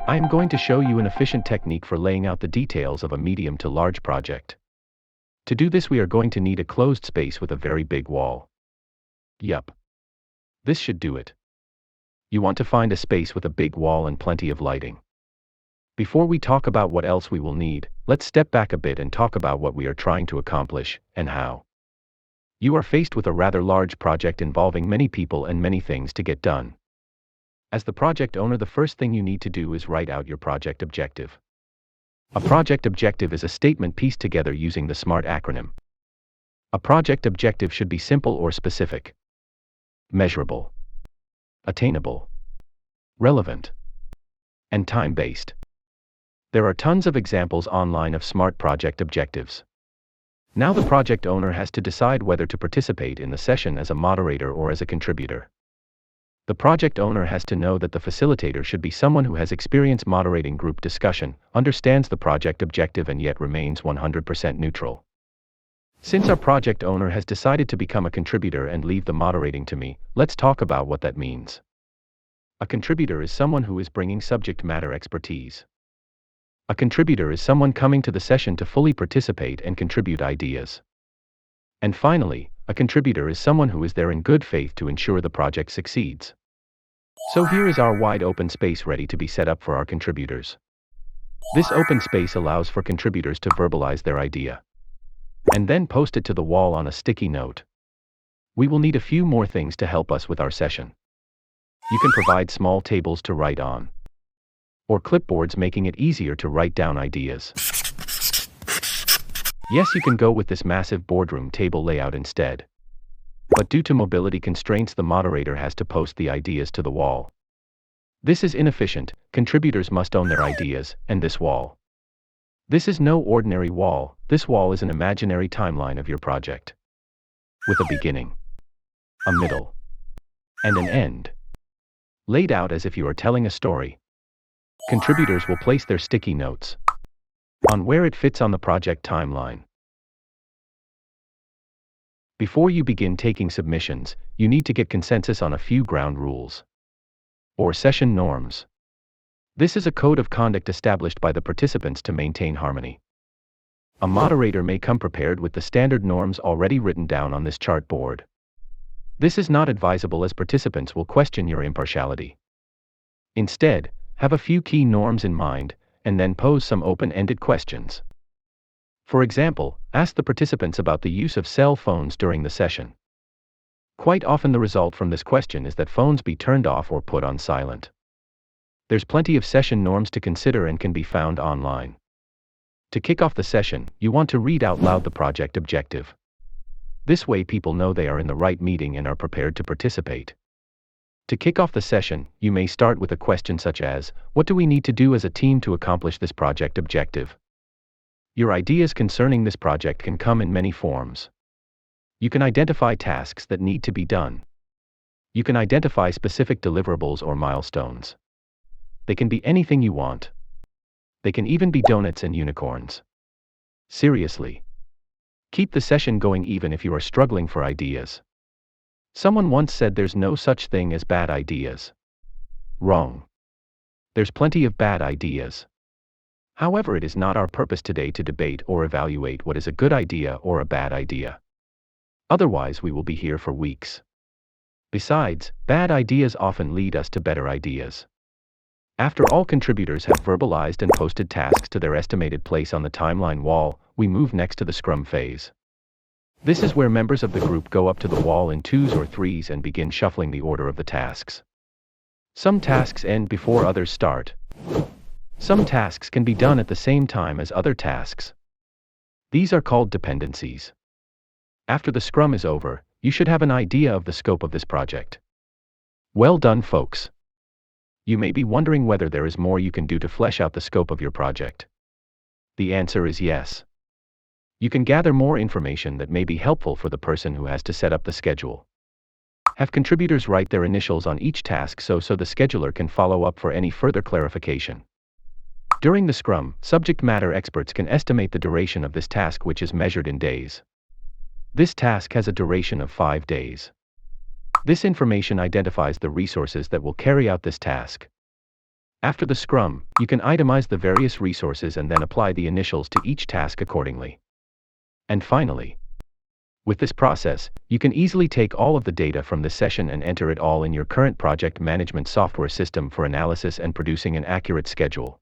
I am going to show you an efficient technique for laying out the details of a medium to large project. To do this, we are going to need a closed space with a very big wall. Yup. This should do it. You want to find a space with a big wall and plenty of lighting. Before we talk about what else we will need, let's step back a bit and talk about what we are trying to accomplish, and how. You are faced with a rather large project involving many people and many things to get done. As the project owner, the first thing you need to do is write out your project objective. A project objective is a statement pieced together using the SMART acronym. A project objective should be simple or specific, measurable, attainable, relevant, and time-based. There are tons of examples online of SMART project objectives. Now the project owner has to decide whether to participate in the session as a moderator or as a contributor. The project owner has to know that the facilitator should be someone who has experience moderating group discussion, understands the project objective, and yet remains 100% neutral. Since our project owner has decided to become a contributor and leave the moderating to me, let's talk about what that means. A contributor is someone who is bringing subject matter expertise. A contributor is someone coming to the session to fully participate and contribute ideas. And finally, a contributor is someone who is there in good faith to ensure the project succeeds. So here is our wide open space ready to be set up for our contributors. This open space allows for contributors to verbalize their idea and then post it to the wall on a sticky note. We will need a few more things to help us with our session. You can provide small tables to write on, or clipboards, making it easier to write down ideas. Yes, you can go with this massive boardroom table layout instead. But due to mobility constraints, the moderator has to post the ideas to the wall. This is inefficient. Contributors must own their ideas, and this wall. This is no ordinary wall. This wall is an imaginary timeline of your project, with a beginning, a middle, and an end, laid out as if you are telling a story. Contributors will place their sticky notes on where it fits on the project timeline. Before you begin taking submissions, you need to get consensus on a few ground rules, or session norms. This is a code of conduct established by the participants to maintain harmony. A moderator may come prepared with the standard norms already written down on this chart board. This is not advisable, as participants will question your impartiality. Instead, have a few key norms in mind, and then pose some open-ended questions. For example, ask the participants about the use of cell phones during the session. Quite often the result from this question is that phones be turned off or put on silent. There's plenty of session norms to consider and can be found online. To kick off the session, you want to read out loud the project objective. This way people know they are in the right meeting and are prepared to participate. To kick off the session, you may start with a question such as, what do we need to do as a team to accomplish this project objective? Your ideas concerning this project can come in many forms. You can identify tasks that need to be done. You can identify specific deliverables or milestones. They can be anything you want. They can even be donuts and unicorns. Seriously. Keep the session going even if you are struggling for ideas. Someone once said there's no such thing as bad ideas. Wrong. There's plenty of bad ideas. However, it is not our purpose today to debate or evaluate what is a good idea or a bad idea. Otherwise, we will be here for weeks. Besides, bad ideas often lead us to better ideas. After all contributors have verbalized and posted tasks to their estimated place on the timeline wall, we move next to the Scrum phase. This is where members of the group go up to the wall in 2s or 3s and begin shuffling the order of the tasks. Some tasks end before others start. Some tasks can be done at the same time as other tasks. These are called dependencies. After the Scrum is over, you should have an idea of the scope of this project. Well done, folks. You may be wondering whether there is more you can do to flesh out the scope of your project. The answer is yes. You can gather more information that may be helpful for the person who has to set up the schedule. Have contributors write their initials on each task so the scheduler can follow up for any further clarification. During the Scrum, subject matter experts can estimate the duration of this task, which is measured in days. This task has a duration of 5 days. This information identifies the resources that will carry out this task. After the Scrum, you can itemize the various resources and then apply the initials to each task accordingly. And finally, with this process, you can easily take all of the data from this session and enter it all in your current project management software system for analysis and producing an accurate schedule.